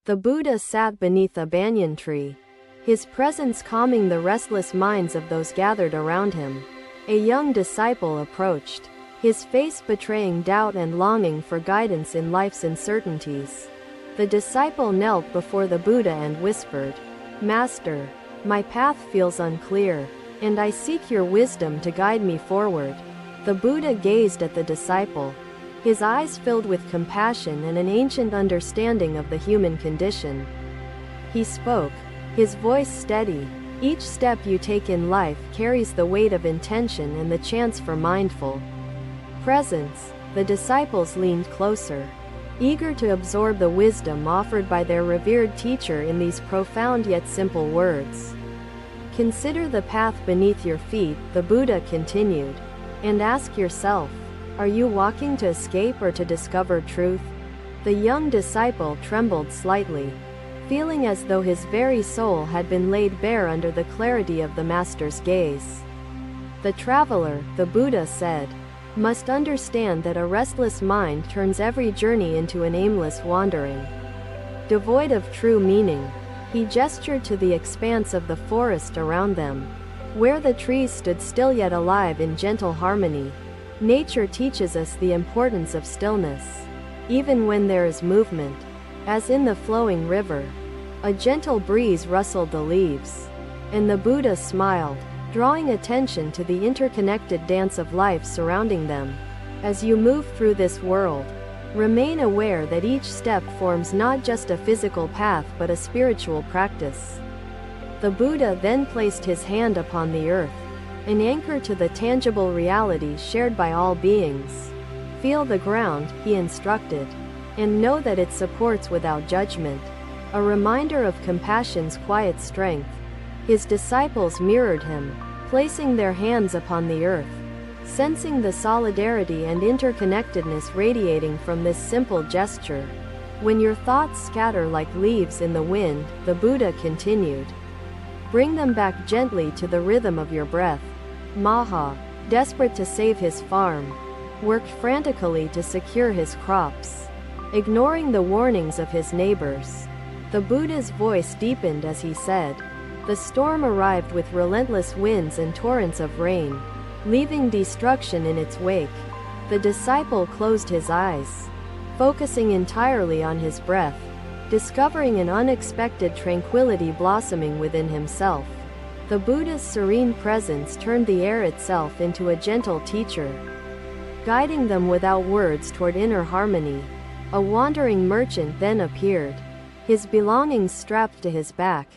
The Buddha sat beneath a banyan tree, his presence calming the restless minds of those gathered around him. A young disciple approached, his face betraying doubt and longing for guidance in life's uncertainties. The disciple knelt before the Buddha and whispered, "Master, my path feels unclear, and I seek your wisdom to guide me forward." The Buddha gazed at the disciple, his eyes filled with compassion and an ancient understanding of the human condition. He spoke, his voice steady. "Each step you take in life carries the weight of intention and the chance for mindful presence." The disciples leaned closer, eager to absorb the wisdom offered by their revered teacher in these profound yet simple words. "Consider the path beneath your feet," the Buddha continued, "and ask yourself, are you walking to escape or to discover truth?" The young disciple trembled slightly, feeling as though his very soul had been laid bare under the clarity of the Master's gaze. "The traveler," the Buddha said, "must understand that a restless mind turns every journey into an aimless wandering, devoid of true meaning." He gestured to the expanse of the forest around them, where the trees stood still yet alive in gentle harmony. Nature teaches us the importance of stillness, even when there is movement. As in the flowing river, a gentle breeze rustled the leaves, and the Buddha smiled, drawing attention to the interconnected dance of life surrounding them. As you move through this world, remain aware that each step forms not just a physical path but a spiritual practice. The Buddha then placed his hand upon the earth, an anchor to the tangible reality shared by all beings. "Feel the ground," he instructed, "and know that it supports without judgment," a reminder of compassion's quiet strength. His disciples mirrored him, placing their hands upon the earth, sensing the solidarity and interconnectedness radiating from this simple gesture. "When your thoughts scatter like leaves in the wind," the Buddha continued, "bring them back gently to the rhythm of your breath." Maha, desperate to save his farm, worked frantically to secure his crops, ignoring the warnings of his neighbors. The Buddha's voice deepened as he said, "The storm arrived with relentless winds and torrents of rain, leaving destruction in its wake." The disciple closed his eyes, focusing entirely on his breath, discovering an unexpected tranquility blossoming within himself. The Buddha's serene presence turned the air itself into a gentle teacher, guiding them without words toward inner harmony. A wandering merchant then appeared, his belongings strapped to his back,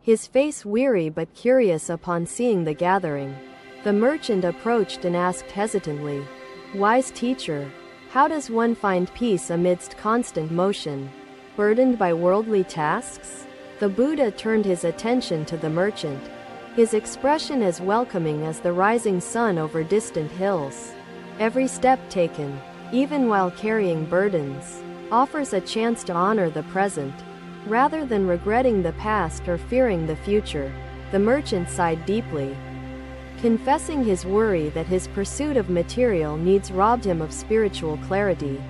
his face weary but curious upon seeing the gathering. The merchant approached and asked hesitantly, "Wise teacher, how does one find peace amidst constant motion, burdened by worldly tasks?" The Buddha turned his attention to the merchant, his expression as welcoming as the rising sun over distant hills. Every step taken, even while carrying burdens, offers a chance to honor the present, rather than regretting the past or fearing the future. The merchant sighed deeply, confessing his worry that his pursuit of material needs robbed him of spiritual clarity.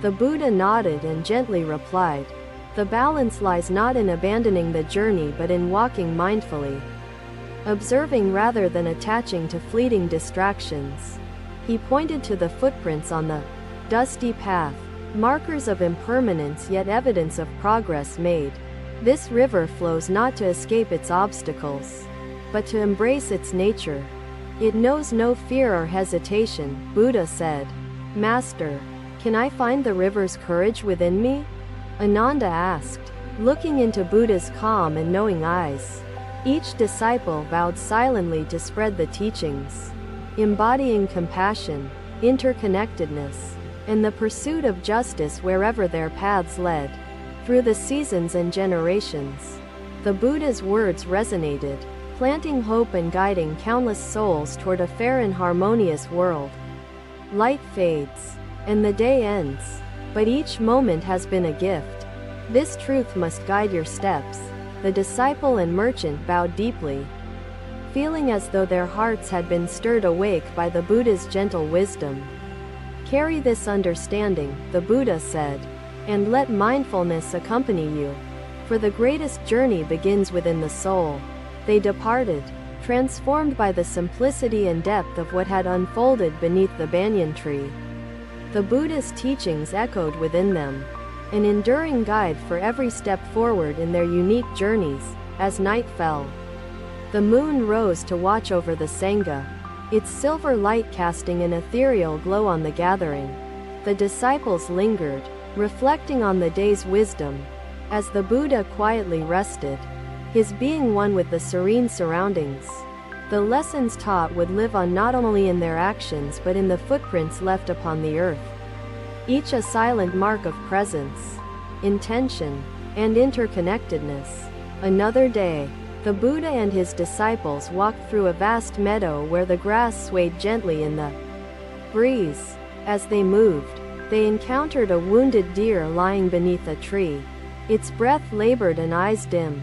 The Buddha nodded and gently replied, "The balance lies not in abandoning the journey but in walking mindfully, observing rather than attaching to fleeting distractions." He pointed to the footprints on the dusty path, markers of impermanence yet evidence of progress made. "This river flows not to escape its obstacles, but to embrace its nature. It knows no fear or hesitation," Buddha said. "Master, can I find the river's courage within me?" Ananda asked, looking into Buddha's calm and knowing eyes. Each disciple vowed silently to spread the teachings, embodying compassion, interconnectedness, and the pursuit of justice wherever their paths led. Through the seasons and generations, the Buddha's words resonated, planting hope and guiding countless souls toward a fair and harmonious world. Light fades, and the day ends, but each moment has been a gift. This truth must guide your steps. The disciple and merchant bowed deeply, feeling as though their hearts had been stirred awake by the Buddha's gentle wisdom. "Carry this understanding," the Buddha said, and let mindfulness accompany you. For the greatest journey begins within the soul. They departed, transformed by the simplicity and depth of what had unfolded beneath the banyan tree. The Buddha's teachings echoed within them, an enduring guide for every step forward in their unique journeys. As night fell, the moon rose to watch over the Sangha, its silver light casting an ethereal glow on the gathering. The disciples lingered, reflecting on the day's wisdom. As the Buddha quietly rested, his being one with the serene surroundings, the lessons taught would live on not only in their actions but in the footprints left upon the earth, each a silent mark of presence, intention, and interconnectedness. Another day, the Buddha and his disciples walked through a vast meadow where the grass swayed gently in the breeze. As they moved, they encountered a wounded deer lying beneath a tree, its breath labored and eyes dim.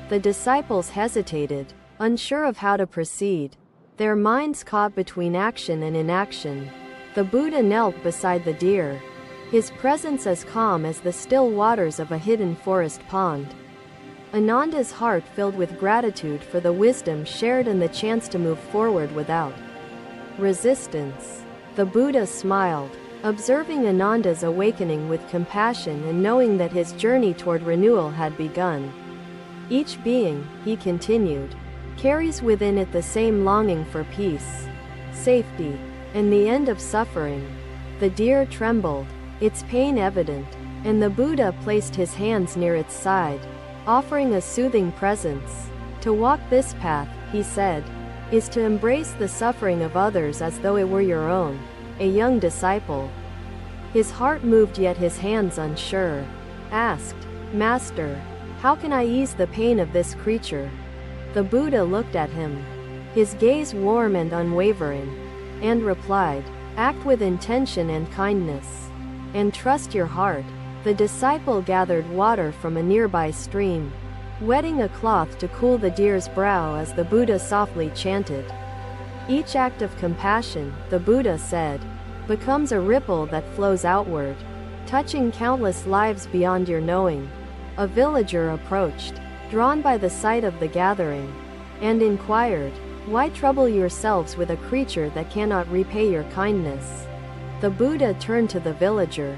The disciples hesitated, unsure of how to proceed, their minds caught between action and inaction. The Buddha knelt beside the deer, his presence as calm as the still waters of a hidden forest pond. Ananda's heart filled with gratitude for the wisdom shared and the chance to move forward without resistance. The Buddha smiled, observing Ananda's awakening with compassion and knowing that his journey toward renewal had begun. Each being, he continued, carries within it the same longing for peace, safety, and the end of suffering. The deer trembled, its pain evident, and the Buddha placed his hands near its side, offering a soothing presence. To walk this path, he said, is to embrace the suffering of others as though it were your own. A young disciple, his heart moved yet his hands unsure, asked, Master, how can I ease the pain of this creature? The Buddha looked at him, his gaze warm and unwavering, and replied, act with intention and kindness, and trust your heart. The disciple gathered water from a nearby stream, wetting a cloth to cool the deer's brow as the Buddha softly chanted. Each act of compassion, the Buddha said, becomes a ripple that flows outward, touching countless lives beyond your knowing. A villager approached, drawn by the sight of the gathering, and inquired, why trouble yourselves with a creature that cannot repay your kindness? The Buddha turned to the villager,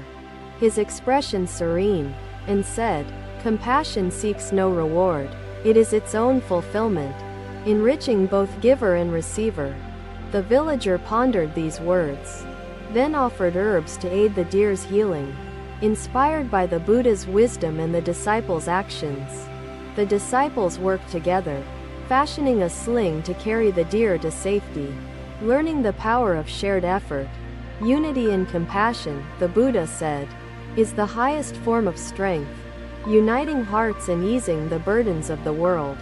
his expression serene, and said, compassion seeks no reward, it is its own fulfillment, enriching both giver and receiver. The villager pondered these words, then offered herbs to aid the deer's healing. Inspired by the Buddha's wisdom and the disciples' actions, the disciples worked together, fashioning a sling to carry the deer to safety. Learning the power of shared effort, unity and compassion, the Buddha said, is the highest form of strength, uniting hearts and easing the burdens of the world.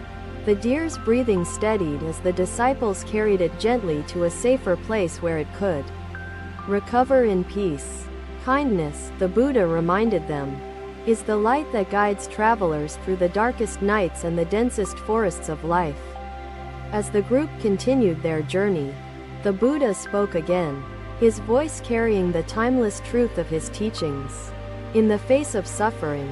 The deer's breathing steadied as the disciples carried it gently to a safer place where it could recover in peace. Kindness, the Buddha reminded them, is the light that guides travelers through the darkest nights and the densest forests of life. As the group continued their journey, the Buddha spoke again, his voice carrying the timeless truth of his teachings. In the face of suffering,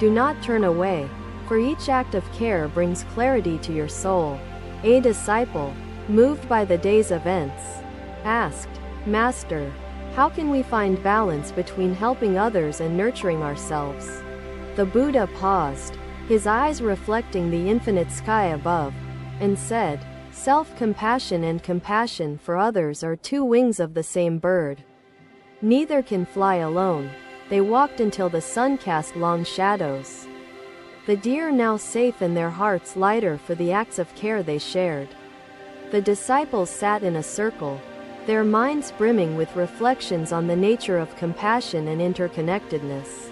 do not turn away, for each act of care brings clarity to your soul. A disciple, moved by the day's events, asked, Master, how can we find balance between helping others and nurturing ourselves? The Buddha paused, his eyes reflecting the infinite sky above, and said, self-compassion and compassion for others are two wings of the same bird. Neither can fly alone. They walked until the sun cast long shadows. The deer now safe and their hearts lighter for the acts of care they shared. The disciples sat in a circle, their minds brimming with reflections on the nature of compassion and interconnectedness.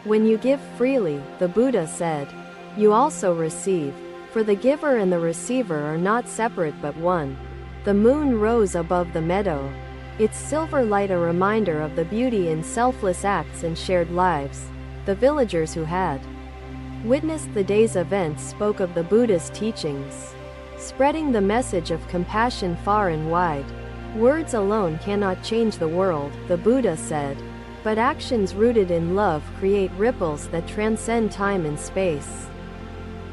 When you give freely, the Buddha said, you also receive, for the giver and the receiver are not separate but one. The moon rose above the meadow, its silver light a reminder of the beauty in selfless acts and shared lives. The villagers who had witnessed the day's events spoke of the Buddha's teachings, spreading the message of compassion far and wide. Words alone cannot change the world, the Buddha said. But actions rooted in love create ripples that transcend time and space.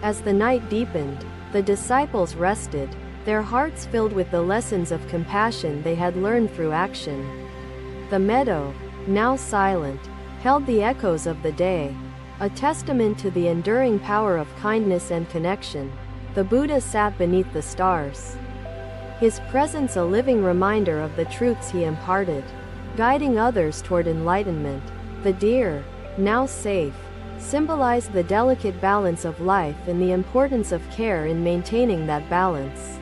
As the night deepened, the disciples rested, their hearts filled with the lessons of compassion they had learned through action. The meadow, now silent, held the echoes of the day, a testament to the enduring power of kindness and connection. The Buddha sat beneath the stars, his presence a living reminder of the truths he imparted, guiding others toward enlightenment. The deer, now safe, symbolized the delicate balance of life and the importance of care in maintaining that balance.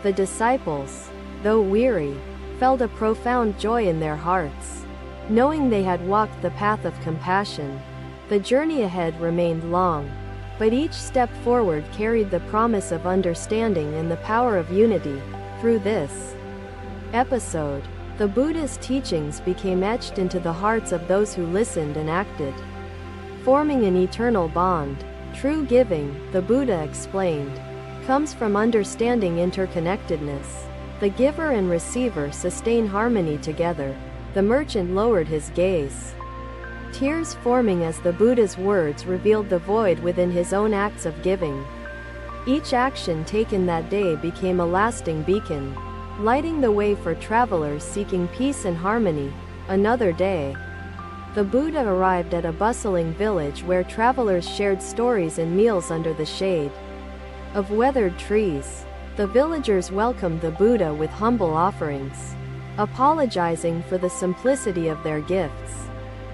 The disciples, though weary, felt a profound joy in their hearts, knowing they had walked the path of compassion. The journey ahead remained long, but each step forward carried the promise of understanding and the power of unity. Through this episode, the Buddha's teachings became etched into the hearts of those who listened and acted, forming an eternal bond. True giving, the Buddha explained, comes from understanding interconnectedness. The giver and receiver sustain harmony together. The merchant lowered his gaze, tears forming as the Buddha's words revealed the void within his own acts of giving. Each action taken that day became a lasting beacon, lighting the way for travelers seeking peace and harmony. Another day, the Buddha arrived at a bustling village where travelers shared stories and meals under the shade of weathered trees. The villagers welcomed the Buddha with humble offerings, apologizing for the simplicity of their gifts.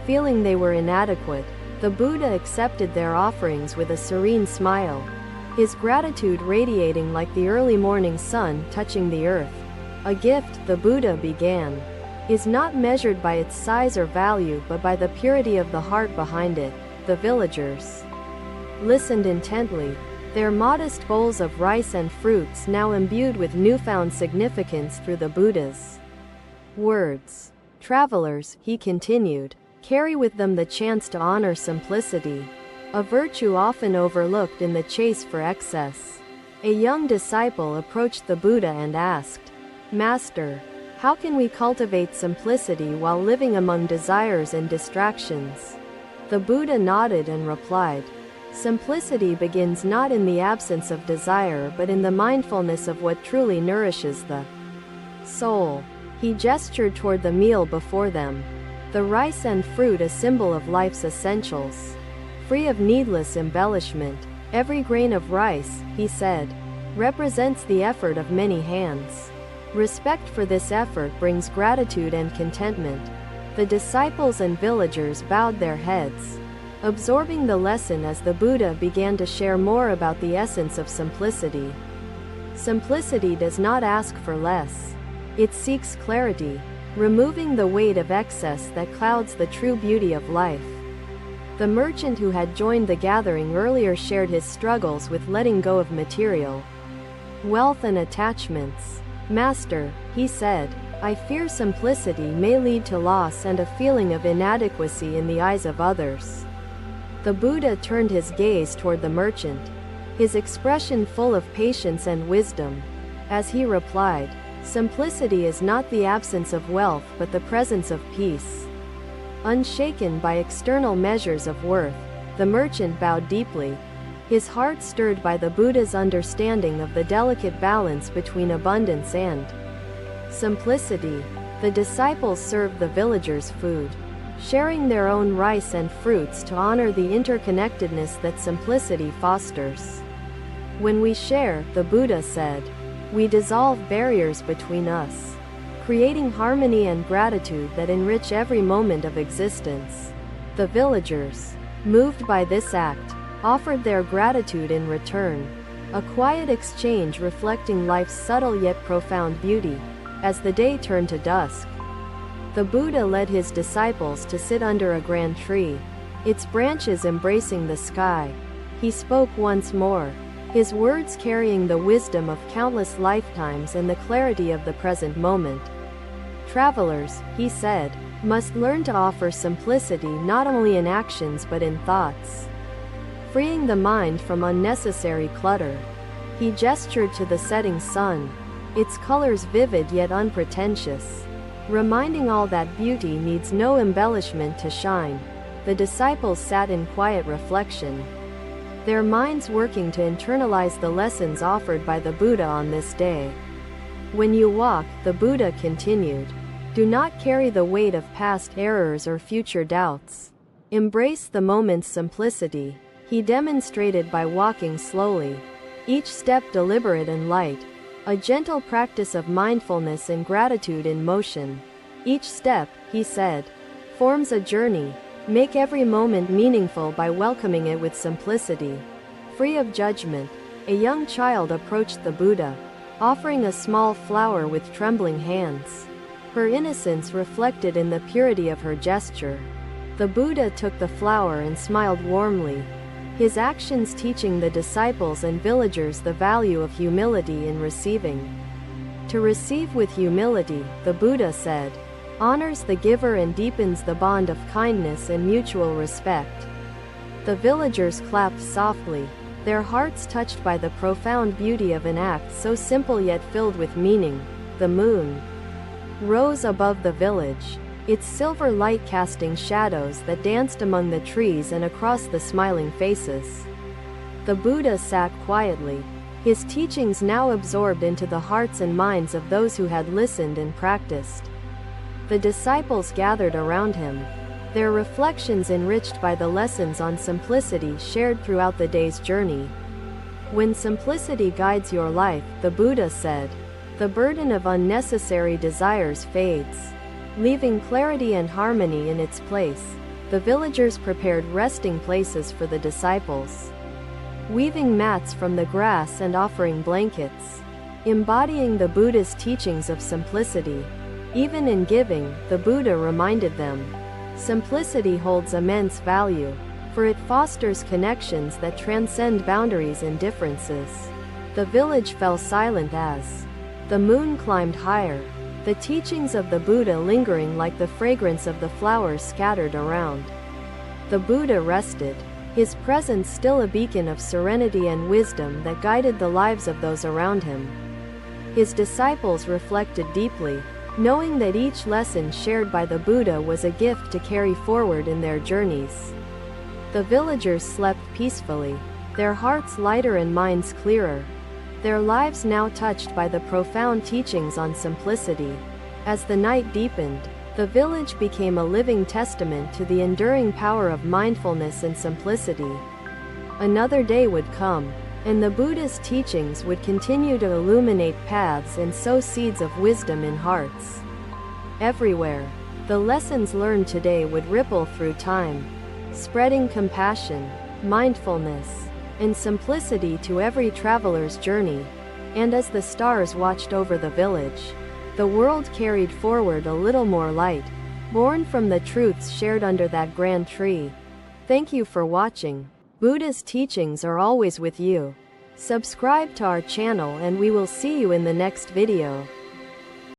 Feeling they were inadequate, the Buddha accepted their offerings with a serene smile, his gratitude radiating like the early morning sun touching the earth. A gift, the Buddha began, is not measured by its size or value but by the purity of the heart behind it. The villagers listened intently, their modest bowls of rice and fruits now imbued with newfound significance through the Buddha's words. Travelers, he continued, carry with them the chance to honor simplicity, a virtue often overlooked in the chase for excess. A young disciple approached the Buddha and asked, "Master, how can we cultivate simplicity while living among desires and distractions?" The Buddha nodded and replied, "Simplicity begins not in the absence of desire but in the mindfulness of what truly nourishes the soul." He gestured toward the meal before them, the rice and fruit a symbol of life's essentials, free of needless embellishment. Every grain of rice, he said, represents the effort of many hands. Respect for this effort brings gratitude and contentment. The disciples and villagers bowed their heads, absorbing the lesson as the Buddha began to share more about the essence of simplicity. Simplicity does not ask for less. It seeks clarity, removing the weight of excess that clouds the true beauty of life. The merchant who had joined the gathering earlier shared his struggles with letting go of material wealth and attachments. "Master," he said, "I fear simplicity may lead to loss and a feeling of inadequacy in the eyes of others." The Buddha turned his gaze toward the merchant, his expression full of patience and wisdom, as he replied, "Simplicity is not the absence of wealth but the presence of peace." Unshaken by external measures of worth, the merchant bowed deeply, his heart stirred by the Buddha's understanding of the delicate balance between abundance and simplicity. The disciples served the villagers food, sharing their own rice and fruits to honor the interconnectedness that simplicity fosters. "When we share," the Buddha said, "we dissolve barriers between us, creating harmony and gratitude that enrich every moment of existence." The villagers, moved by this act, offered their gratitude in return, a quiet exchange reflecting life's subtle yet profound beauty. As the day turned to dusk, the Buddha led his disciples to sit under a grand tree, its branches embracing the sky. He spoke once more, his words carrying the wisdom of countless lifetimes and the clarity of the present moment. "Travelers," he said, "must learn to offer simplicity not only in actions but in thoughts, freeing the mind from unnecessary clutter." He gestured to the setting sun, its colors vivid yet unpretentious, Reminding all that beauty needs no embellishment to shine, the disciples sat in quiet reflection, their minds working to internalize the lessons offered by the Buddha on this day. When you walk, the Buddha continued, do not carry the weight of past errors or future doubts. Embrace the moment's simplicity. He demonstrated by walking slowly, each step deliberate and light, a gentle practice of mindfulness and gratitude in motion. Each step, he said, forms a journey. Make every moment meaningful by welcoming it with simplicity. Free of judgment, a young child approached the Buddha, offering a small flower with trembling hands. Her innocence reflected in the purity of her gesture. The Buddha took the flower and smiled warmly, his actions teaching the disciples and villagers the value of humility in receiving. To receive with humility, the Buddha said, honors the giver and deepens the bond of kindness and mutual respect. The villagers clapped softly, their hearts touched by the profound beauty of an act so simple yet filled with meaning. The moon rose above the village, its silver light casting shadows that danced among the trees and across the smiling faces. The Buddha sat quietly, his teachings now absorbed into the hearts and minds of those who had listened and practiced. The disciples gathered around him, their reflections enriched by the lessons on simplicity shared throughout the day's journey. When simplicity guides your life, the Buddha said, the burden of unnecessary desires fades, leaving clarity and harmony in its place. The villagers prepared resting places for the disciples, weaving mats from the grass and offering blankets, embodying the Buddha's teachings of simplicity. Even in giving, the Buddha reminded them, simplicity holds immense value, for it fosters connections that transcend boundaries and differences. The village fell silent as the moon climbed higher, the teachings of the Buddha lingering like the fragrance of the flowers scattered around. The Buddha rested, his presence still a beacon of serenity and wisdom that guided the lives of those around him. His disciples reflected deeply, knowing that each lesson shared by the Buddha was a gift to carry forward in their journeys. The villagers slept peacefully, their hearts lighter and minds clearer, their lives now touched by the profound teachings on simplicity. As the night deepened, the village became a living testament to the enduring power of mindfulness and simplicity. Another day would come, and the Buddha's teachings would continue to illuminate paths and sow seeds of wisdom in hearts. Everywhere, the lessons learned today would ripple through time, spreading compassion, mindfulness, and simplicity to every traveler's journey. And as the stars watched over the village, the world carried forward a little more light, born from the truths shared under that grand tree. Thank you for watching. Buddha's teachings are always with you. Subscribe to our channel and we will see you in the next video.